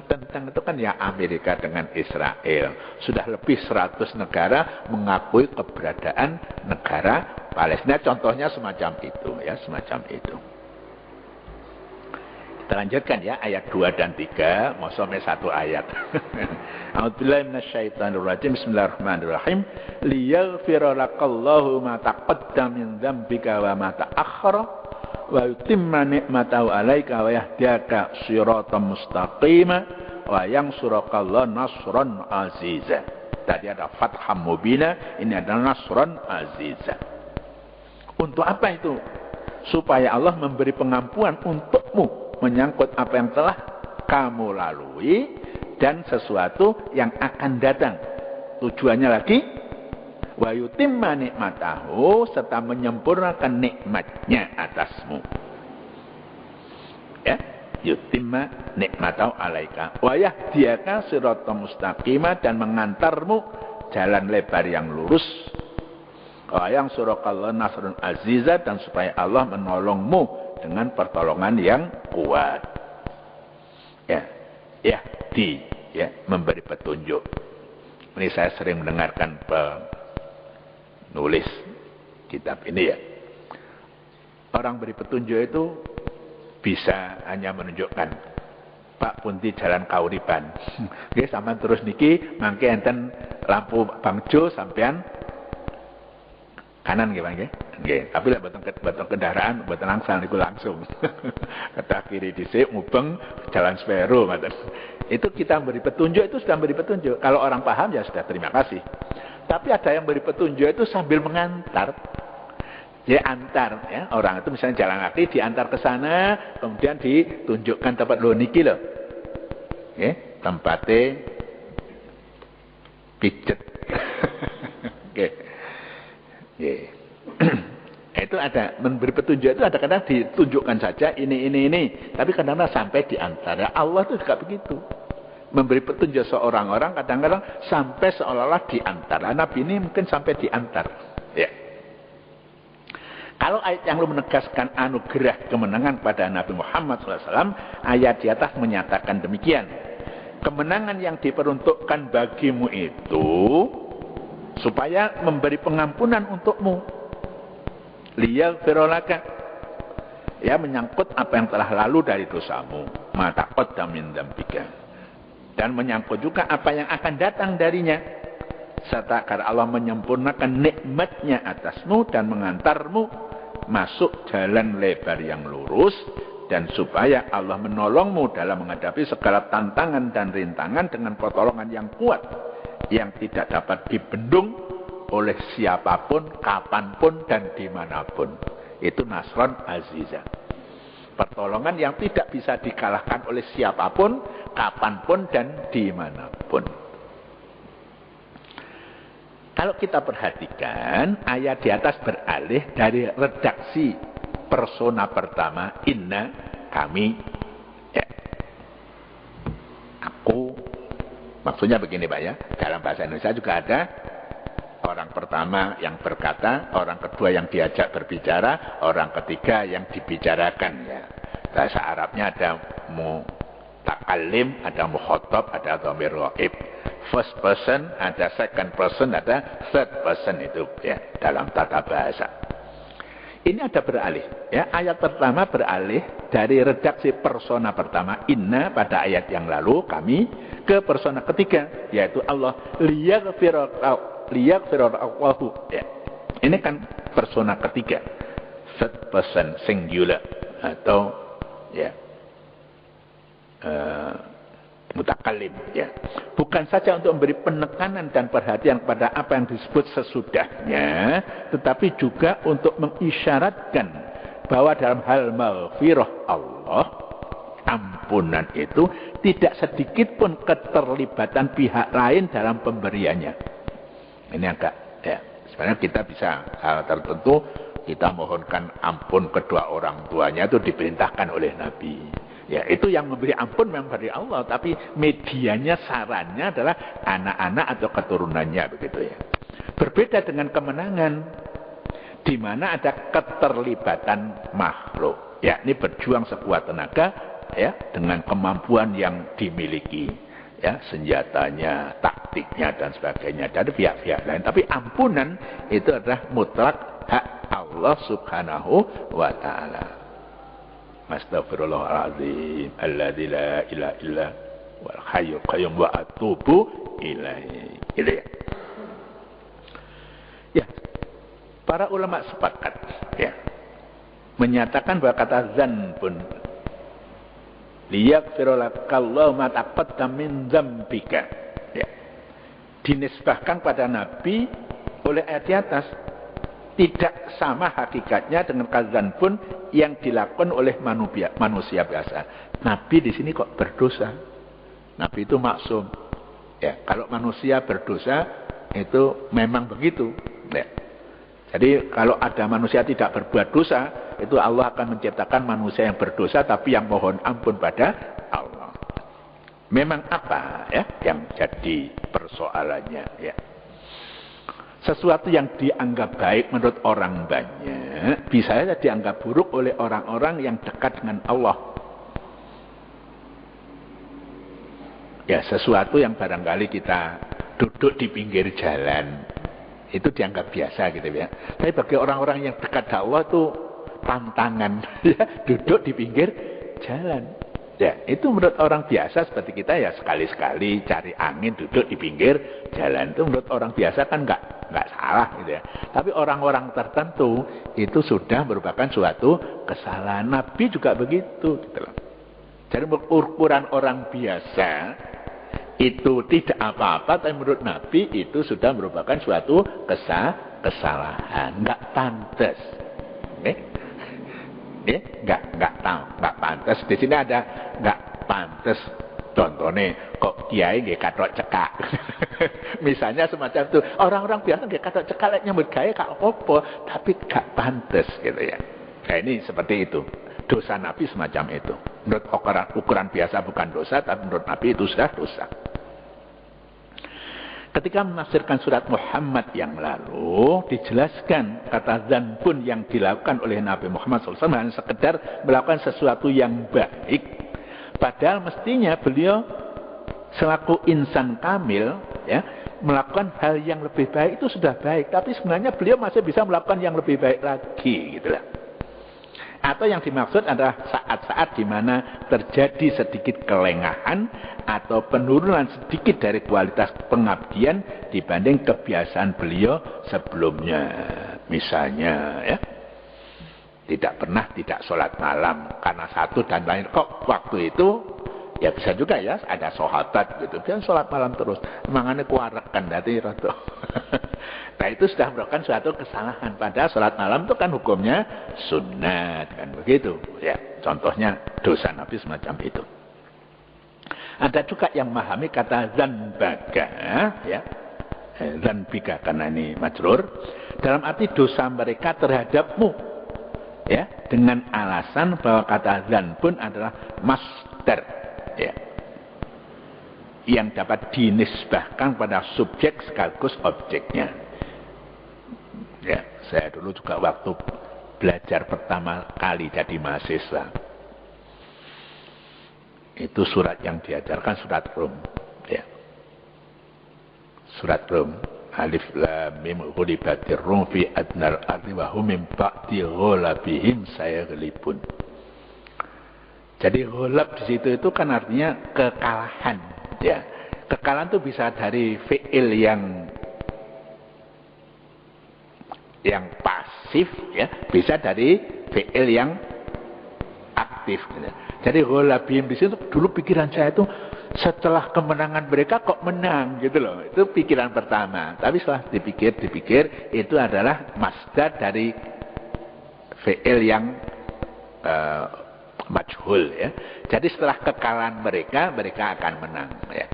[SPEAKER 1] tentang itu kan ya Amerika dengan Israel. Sudah lebih 100 negara mengakui keberadaan negara Palestina. Contohnya semacam itu ya, semacam itu. Kita lanjutkan ya ayat 2 dan 3, mau sampai satu ayat. A'udzubillahi minasyaitonirrajim. Bismillahirrahmanirrahim. Liyaghfira lakallahu ma taqaddama min dzambika wa ma ta'akhkhara wa yutimma ni'matahu 'alaika wa yahdiyaka shiratan mustaqima wa yansurukallahu nasran aziza. Tadi ada fatham mubina, ini adalah nasran aziza. Untuk apa itu? Supaya Allah memberi pengampunan untukmu menyangkut apa yang telah kamu lalui dan sesuatu yang akan datang. Tujuannya lagi, wa yutimma nikmatahu, serta menyempurnakan nikmatnya atasmu. Ya, yutimma nikmatahu alaika wa yahdiyaka siratan mustaqimah, dan mengantarmu jalan lebar yang lurus. Wa yang surakallahu nasrun aziza, dan supaya Allah menolongmu dengan pertolongan yang kuat. Ya, memberi petunjuk. Ini saya sering mendengarkan penulis kitab ini ya. Orang beri petunjuk itu bisa hanya menunjukkan, Pak punti jalan kauripan. Nggih sampean terus niki mangke enten lampu bangjo sampean kanan nggih Pak nggih. Nggih, tapi lek boten kendaraan boten angsal niku langsung. Kata kiri dhisik mubeng jalan spero ngoten. Itu kita beri petunjuk, itu sudah beri petunjuk. Kalau orang paham ya sudah terima kasih. Tapi ada yang beri petunjuk itu sambil mengantar. Dia antar ya, orang itu misalnya jalan kaki diantar ke sana, kemudian ditunjukkan tempat lho niki lho. Nggih, tempate pijet. Nggih. Nggih. Itu ada memberi petunjuk, itu ada kadang ditunjukkan saja ini, tapi kadang-kadang sampai diantar. Allah itu juga begitu. Memberi petunjuk seorang orang kadang-kadang sampai seolah-olah diantar. Nabi ini mungkin sampai diantar. Ya. Kalau ayat yang menegaskan anugerah kemenangan pada Nabi Muhammad SAW, ayat di atas menyatakan demikian. Kemenangan yang diperuntukkan bagimu itu supaya memberi pengampunan untukmu. Liyaghfira laka, ya, menyangkut apa yang telah lalu dari dosamu, ma taqaddama min dzambika, dan menyangkut juga apa yang akan datang darinya, serta agar Allah menyempurnakan nikmatnya atasmu dan mengantarmu masuk jalan lebar yang lurus, dan supaya Allah menolongmu dalam menghadapi segala tantangan dan rintangan dengan pertolongan yang kuat yang tidak dapat dibendung oleh siapapun, kapanpun, dan dimanapun. Itu Nasron Azizah. Pertolongan yang tidak bisa dikalahkan oleh siapapun, kapanpun, dan dimanapun. Kalau kita perhatikan, ayat di atas beralih dari redaksi persona pertama, inna, kami, ya. Aku, maksudnya begini Pak ya, dalam bahasa Indonesia juga ada orang pertama yang berkata, orang kedua yang diajak berbicara, orang ketiga yang dibicarakan. Ya. Bahasa Arabnya ada mutakallim, ada mukhatab, ada dhamir ghaib. First person, ada second person, ada third person, itu ya dalam tata bahasa. Ini ada beralih. Ya, ayat pertama beralih dari redaksi persona pertama, inna, pada ayat yang lalu, kami, ke persona ketiga, yaitu Allah. Liyaghfirallahu, ya. Ini kan persona ketiga, third person singular, atau ya mutakallim, ya. Bukan saja untuk memberi penekanan dan perhatian pada apa yang disebut sesudahnya, tetapi juga untuk mengisyaratkan bahwa dalam hal maghfirah Allah, ampunan itu tidak sedikit pun keterlibatan pihak lain dalam pemberiannya. Ini agak, ya, sebenarnya kita bisa hal tertentu kita mohonkan ampun kedua orang tuanya, itu diperintahkan oleh Nabi. Ya, itu yang memberi ampun memang dari Allah, tapi medianya, sarannya adalah anak-anak atau keturunannya, begitu ya. Berbeda dengan kemenangan, di mana ada keterlibatan makhluk. Ya, ini berjuang sekuat tenaga, ya, dengan kemampuan yang dimiliki. Ya, senjatanya, taktiknya, dan sebagainya dari pihak-pihak lain. Tapi ampunan itu adalah mutlak hak Allah Subhanahu wa ta'ala. Astaghfirullahaladzim alladzi la ilaha illa wal hayyul qayyum wa atubu ilaihi. Gitu ya. Ya, para ulama sepakat, ya, menyatakan bahwa kata zanbun, liyaghfira lakallahu ma taqaddama min dzambika, ya, dinisbahkan pada Nabi oleh ayat di atas. tidak sama hakikatnya dengan kadzan pun yang dilakukan oleh manusia biasa. Nabi di sini kok berdosa. Nabi itu maksum. Ya, kalau manusia berdosa itu memang begitu. Ya. Jadi kalau ada manusia tidak berbuat dosa, itu Allah akan menciptakan manusia yang berdosa tapi yang mohon ampun pada Allah. Memang apa ya yang jadi persoalannya ya. Sesuatu yang dianggap baik menurut orang banyak bisa saja dianggap buruk oleh orang-orang yang dekat dengan Allah. Ya, sesuatu yang barangkali kita duduk di pinggir jalan itu dianggap biasa gitu ya. Tapi bagi orang-orang yang dekat dengan Allah itu tantangan ya, duduk di pinggir jalan. Ya, itu menurut orang biasa seperti kita ya sekali-sekali cari angin duduk di pinggir jalan itu menurut orang biasa kan nggak salah gitu ya. Tapi orang-orang tertentu itu sudah merupakan suatu kesalahan. Nabi juga begitu gitu loh. Jadi ukuran orang biasa itu tidak apa-apa, tapi menurut Nabi itu sudah merupakan suatu kesalahan, nggak pantas. Nggak pantas. Di sini ada nggak pantas. Contohnya kok kiai nggak katok cekak. Misalnya semacam itu. Orang-orang biasa nggak katok cekak nyambut gawe kak apa, tapi nggak pantas gitu ya. Nah, ini seperti itu. Dosa Nabi semacam itu. Menurut ukuran biasa bukan dosa, tapi menurut Nabi itu sudah dosa. Ketika menafsirkan surat Muhammad yang lalu, dijelaskan kata zanbun yang dilakukan oleh Nabi Muhammad SAW hanya sekedar melakukan sesuatu yang baik. Padahal mestinya beliau selaku insan kamil, ya, melakukan hal yang lebih baik itu sudah baik. Tapi sebenarnya beliau masih bisa melakukan yang lebih baik lagi, gitulah. Atau yang dimaksud adalah saat-saat di mana terjadi sedikit kelengahan atau penurunan sedikit dari kualitas pengabdian dibanding kebiasaan beliau sebelumnya. Misalnya ya, tidak sholat malam karena satu dan lain. Kok waktu itu ya bisa juga ya ada sahabat gitu, dia sholat malam terus. Emangane kuarekan dadi rada. Nah itu sudah merupakan suatu kesalahan. Padahal sholat malam itu kan hukumnya sunat kan begitu. Ya, contohnya dosa Nabi semacam itu. Ada juga yang memahami kata zanbaga, ya, zanbika karena ini majrur, dalam arti dosa mereka terhadapmu, ya, dengan alasan bahwa kata zanbun adalah masdar, ya, yang dapat dinisbahkan pada subjek sekaligus objeknya. Ya, saya dulu juga waktu belajar pertama kali jadi mahasiswa, itu surat yang diajarkan surat Rum, ya. Surat Rum, alif lam mim ghulibatir rum fi adnal ardi wa hum min ba'di ghulabihim sayaghlibun. Jadi ghulab di situ itu kan artinya kekalahan, ya. Kekalahan itu bisa dari fi'il yang pasif, ya, bisa dari fi'il yang aktif, gitu. Jadi gholabihim di situ dulu pikiran saya itu setelah kemenangan mereka kok menang gitu loh. Itu pikiran pertama. Tapi setelah dipikir itu adalah masdar dari fi'il yang majhul, ya. Jadi setelah kekalahan mereka akan menang, ya.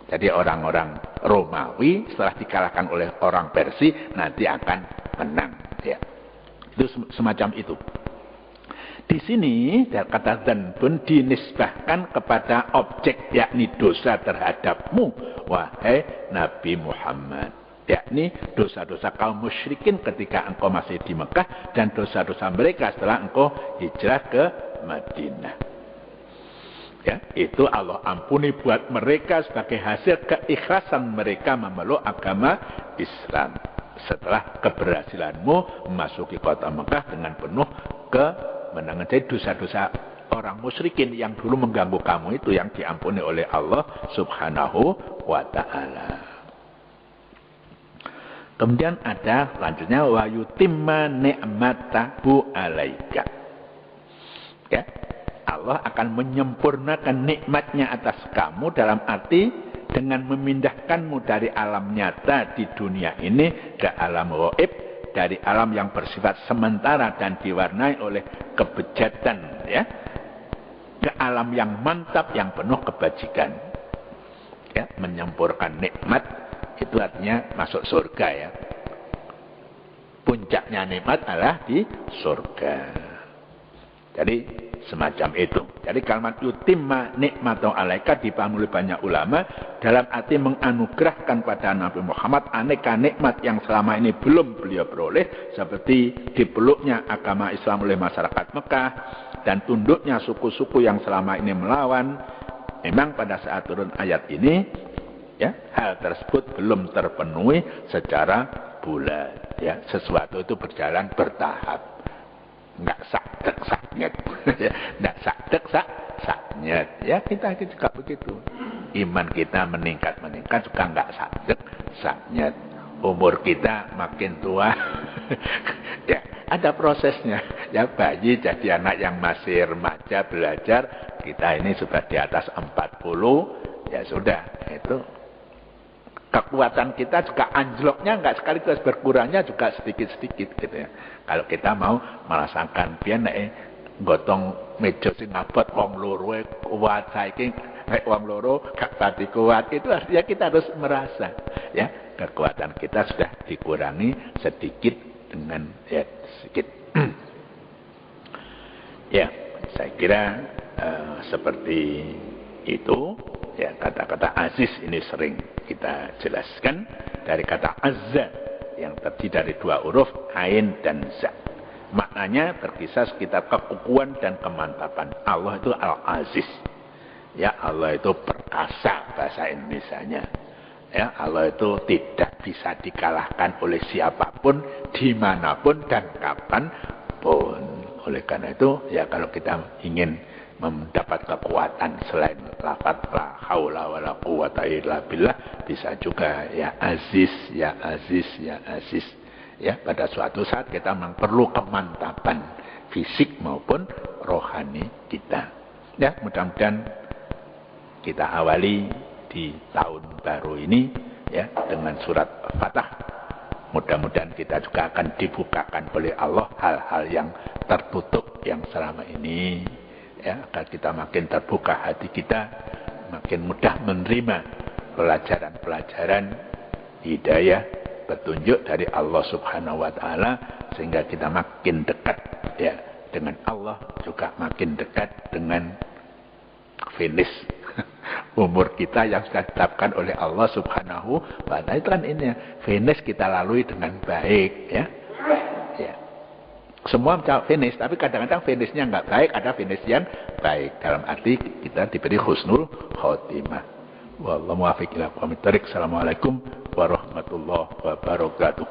[SPEAKER 1] Jadi orang-orang Romawi setelah dikalahkan oleh orang Persia nanti akan menang, ya. Itu semacam itu. Di sini kata zanbun dinisbahkan kepada objek, yakni dosa terhadapmu wahai Nabi Muhammad, yakni dosa-dosa kaum musyrikin ketika engkau masih di Mekah dan dosa-dosa mereka setelah engkau hijrah ke Madinah. Ya, itu Allah ampuni buat mereka sebagai hasil keikhlasan mereka memeluk agama Islam setelah keberhasilanmu memasuki kota Mekah dengan penuh kemenangan. Jadi dosa-dosa orang musyrikin yang dulu mengganggu kamu itu yang diampuni oleh Allah Subhanahu wa ta'ala. Kemudian ada lanjutnya wa yutimma ni'matahu alaika. Ya. Allah akan menyempurnakan nikmatnya atas kamu dalam arti dengan memindahkanmu dari alam nyata di dunia ini ke alam gaib dari alam yang bersifat sementara dan diwarnai oleh kebejatan, ya, ke alam yang mantap yang penuh kebajikan. Ya, menyempurkan nikmat itu artinya masuk surga, ya. Puncaknya nikmat adalah di surga. Jadi semacam itu. Jadi kalimat yutimma nikmatu alaika dipahami oleh banyak ulama dalam arti menganugerahkan pada Nabi Muhammad aneka nikmat yang selama ini belum beliau peroleh, seperti dipeluknya agama Islam oleh masyarakat Mekah dan tunduknya suku-suku yang selama ini melawan. Memang pada saat turun ayat ini, ya, hal tersebut belum terpenuhi secara bulat. Ya, sesuatu itu berjalan bertahap. Enggak sakdek-saknyet. Enggak sakdek-saknyet. Ya, kita juga begitu. Iman kita meningkat juga enggak sakdek-saknyet. Umur kita makin tua. Ya, ada prosesnya. Ya, bayi jadi anak yang masih remaja belajar, kita ini sudah di atas 40, ya sudah, itu kekuatan kita juga anjloknya enggak sekaligus, berkurangnya juga sedikit-sedikit gitu ya. Kalau kita mau merasakan pian nek gotong meja sing abot wong loro kuat, saiki nek wong loro gak pati kuat, itu artinya kita harus merasa, ya, kekuatan kita sudah dikurangi sedikit dengan, ya, sedikit. Ya, saya kira seperti itu. Ya, kata-kata aziz ini sering kita jelaskan dari kata azza yang terdiri dari dua huruf ain dan za. Maknanya berkisar sekitar kekukuhan dan kemantapan. Allah itu al-aziz. Ya, Allah itu perkasa bahasa Indonesianya. Ya, Allah itu tidak bisa dikalahkan oleh siapapun, dimanapun dan kapanpun. Oleh karena itu, ya, kalau kita ingin mendapat kekuatan selain lafaz la haula wala quwata illa billah, bisa juga ya aziz, ya aziz, ya aziz. Ya, pada suatu saat kita memang perlu kemantapan fisik maupun rohani kita. Ya, mudah-mudahan kita awali di tahun baru ini, ya, dengan surat Fatah. Mudah-mudahan kita juga akan dibukakan oleh Allah hal-hal yang tertutup yang selama ini, ya, agar kita makin terbuka hati kita, makin mudah menerima pelajaran-pelajaran hidayah, petunjuk dari Allah Subhanahu wa taala, sehingga kita makin dekat, ya, dengan Allah, juga makin dekat dengan finish umur kita yang sudah ditetapkan oleh Allah Subhanahu wa taala. Itu kan ini, finish kita lalui dengan baik, ya. Ya. Semua mencapai finish, tapi kadang-kadang finishnya enggak baik, ada finish yang baik. Dalam arti kita diberi husnul khotimah. Wallahu muwaffiq ila aqwamit thoriq. Assalamualaikum warahmatullahi wabarakatuh.